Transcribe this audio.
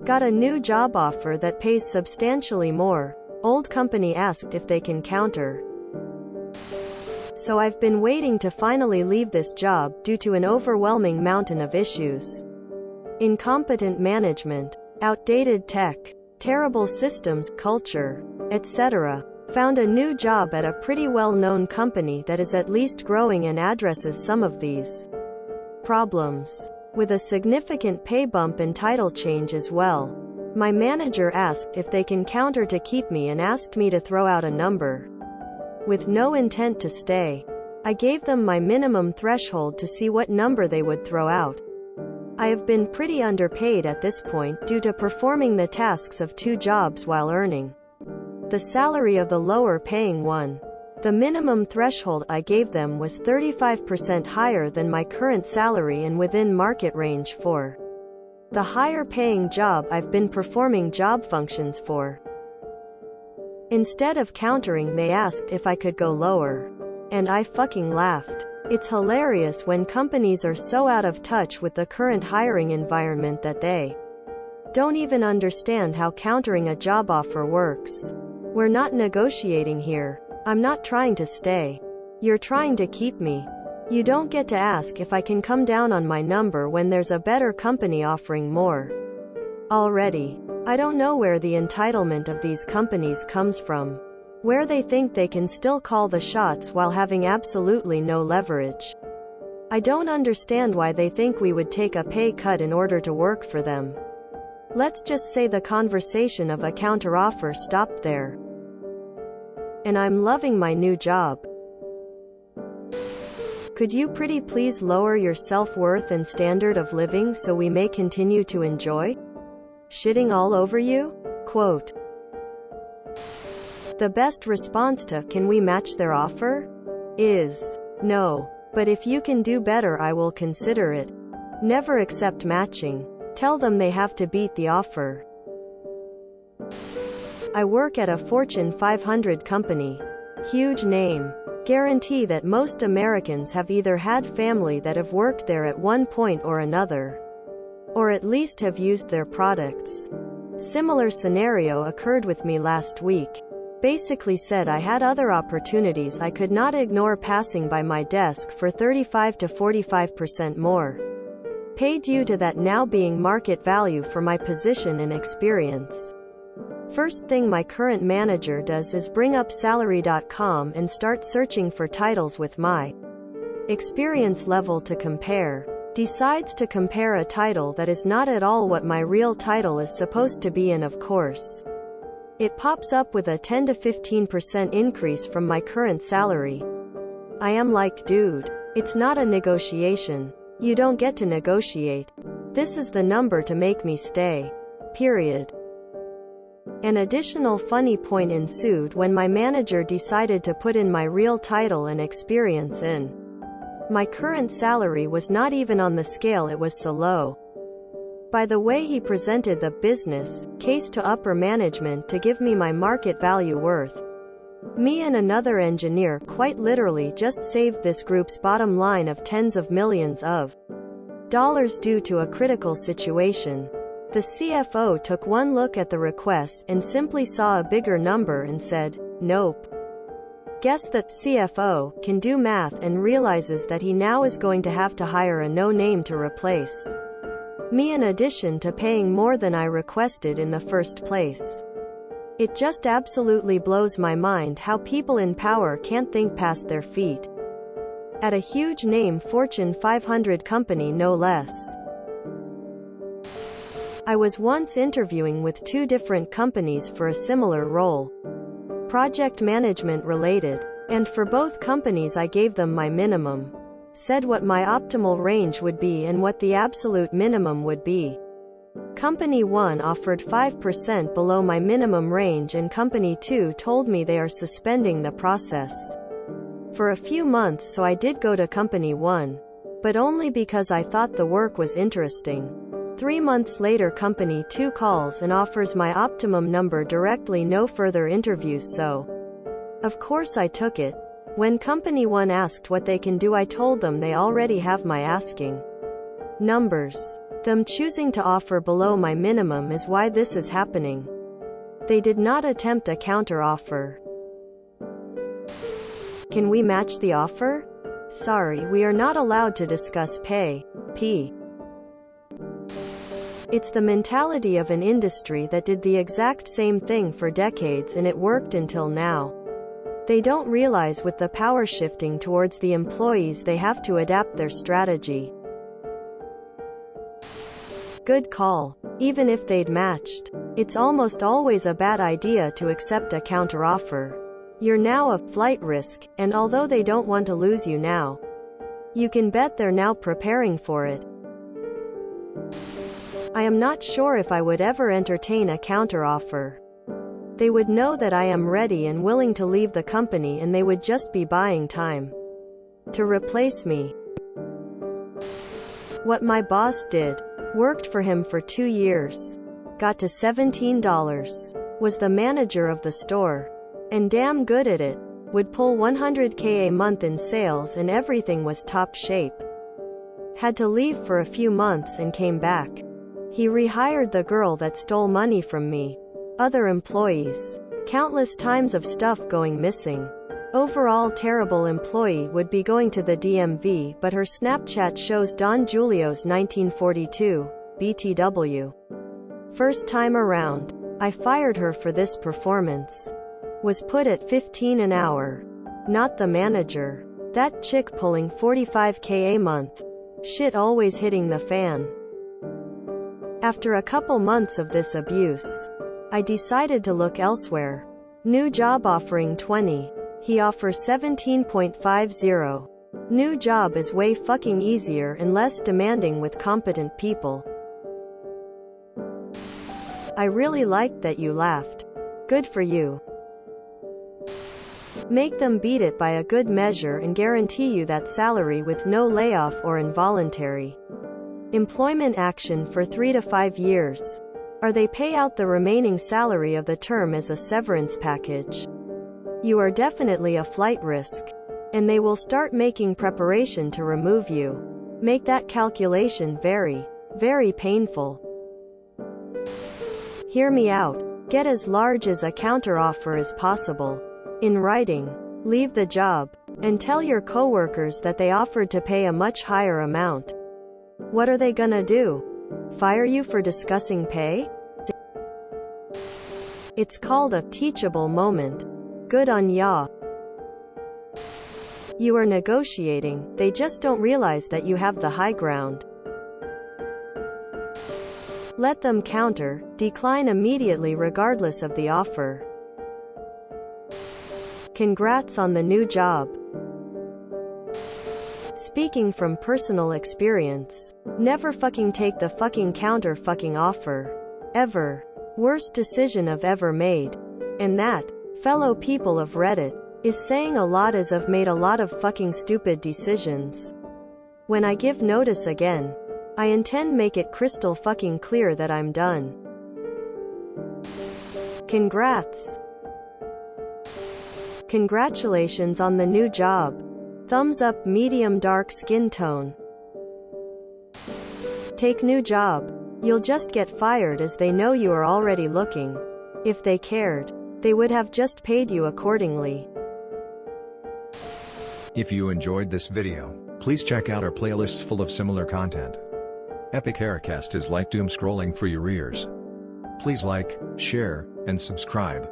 Got a new job offer that pays substantially more. Old company asked if they can counter. So I've been waiting to finally leave this job due to an overwhelming mountain of issues. Incompetent management, outdated tech, terrible systems, culture, etc. Found a new job at a pretty well-known company that is at least growing and addresses some of these problems, with a significant pay bump and title change as well. My manager asked if they can counter to keep me and asked me to throw out a number. With no intent to stay, I gave them my minimum threshold to see what number they would throw out. I have been pretty underpaid at this point due to performing the tasks of 2 jobs while earning the salary of the lower paying one. The minimum threshold I gave them was 35% higher than my current salary and within market range for the higher paying job I've been performing job functions for. Instead of countering, they asked if I could go lower. And I fucking laughed. It's hilarious when companies are so out of touch with the current hiring environment that they don't even understand how countering a job offer works. We're not negotiating here. I'm not trying to stay. You're trying to keep me. You don't get to ask if I can come down on my number when there's a better company offering more already. I don't know where the entitlement of these companies comes from. Where they think they can still call the shots while having absolutely no leverage. I don't understand why they think we would take a pay cut in order to work for them. Let's just say the conversation of a counteroffer stopped there. And I'm loving my new job. Could you pretty please lower your self-worth and standard of living so we may continue to enjoy shitting all over you? Quote. The best response to, can we match their offer? Is, no. But if you can do better I will consider it. Never accept matching. Tell them they have to beat the offer. I work at a Fortune 500 company. Huge name. Guarantee that most Americans have either had family that have worked there at one point or another. Or at least have used their products. Similar scenario occurred with me last week. Basically said I had other opportunities I could not ignore passing by my desk for 35 to 45% more pay due to that now being market value for my position and experience. First thing my current manager does is bring up salary.com and start searching for titles with my experience level to compare. Decides to compare a title that is not at all what my real title is supposed to be, and of course it pops up with a 10 to 15% increase from my current salary. I am like, dude, it's not a negotiation. You don't get to negotiate. This is the number to make me stay. Period. An additional funny point ensued when my manager decided to put in my real title and experience in. My current salary was not even on the scale, it was so low. By the way he presented the business case to upper management to give me my market value worth. Me and another engineer quite literally just saved this group's bottom line of tens of millions of dollars due to a critical situation. The CFO took one look at the request and simply saw a bigger number and said, nope. Guess that CFO can do math and realizes that he now is going to have to hire a no-name to replace me, in addition to paying more than I requested in the first place. It just absolutely blows my mind how people in power can't think past their feet. At a huge name Fortune 500 company no less. I was once interviewing with 2 different companies for a similar role. Project management related. And for both companies I gave them my minimum. Said what my optimal range would be and what the absolute minimum would be. Company 1 offered 5% below my minimum range and Company 2 told me they are suspending the process for a few months, so I did go to Company 1. But only because I thought the work was interesting. 3 months later Company 2 calls and offers my optimum number directly, no further interviews, so of course I took it. When Company 1 asked what they can do I told them they already have my asking numbers. Them choosing to offer below my minimum is why this is happening. They did not attempt a counter-offer. Can we match the offer? Sorry, we are not allowed to discuss pay. P. It's the mentality of an industry that did the exact same thing for decades and it worked until now. They don't realize with the power shifting towards the employees they have to adapt their strategy. Good call. Even if they'd matched, it's almost always a bad idea to accept a counteroffer. You're now a flight risk, and although they don't want to lose you now, you can bet they're now preparing for it. I am not sure if I would ever entertain a counteroffer. They would know that I am ready and willing to leave the company and they would just be buying time to replace me. What my boss did, worked for him for 2 years, got to $17, was the manager of the store, and damn good at it, would pull $100K a month in sales and everything was top shape. Had to leave for a few months and came back. He rehired the girl that stole money from me. Other employees. Countless times of stuff going missing. Overall terrible employee would be going to the DMV but her Snapchat shows Don Julio's 1942, BTW. First time around. I fired her for this performance. Was put at $15 an hour. Not the manager. That chick pulling $45K a month. Shit always hitting the fan. After a couple months of this abuse, I decided to look elsewhere. New job offering 20. He offers 17.50. New job is way fucking easier and less demanding with competent people. I really liked that you laughed. Good for you. Make them beat it by a good measure and guarantee you that salary with no layoff or involuntary employment action for 3 to 5 years. Or they pay out the remaining salary of the term as a severance package. You are definitely a flight risk. And they will start making preparation to remove you. Make that calculation very, very painful. Hear me out. Get as large as a counteroffer as possible. In writing. Leave the job. And tell your coworkers that they offered to pay a much higher amount. What are they gonna do? Fire you for discussing pay? It's called a teachable moment. Good on ya. You are negotiating, they just don't realize that you have the high ground. Let them counter, decline immediately regardless of the offer. Congrats on the new job. Speaking from personal experience, never fucking take the fucking counter fucking offer. Ever. Worst decision I've ever made. And that, fellow people of Reddit, is saying a lot as I've made a lot of fucking stupid decisions. When I give notice again, I intend make it crystal fucking clear that I'm done. Congrats. Congratulations on the new job. Thumbs up medium dark skin tone. Take new job. You'll just get fired as they know you are already looking. If they cared, they would have just paid you accordingly. If you enjoyed this video, please check out our playlists full of similar content. Epic Haircast is like doom scrolling for your ears. Please like, share, and subscribe.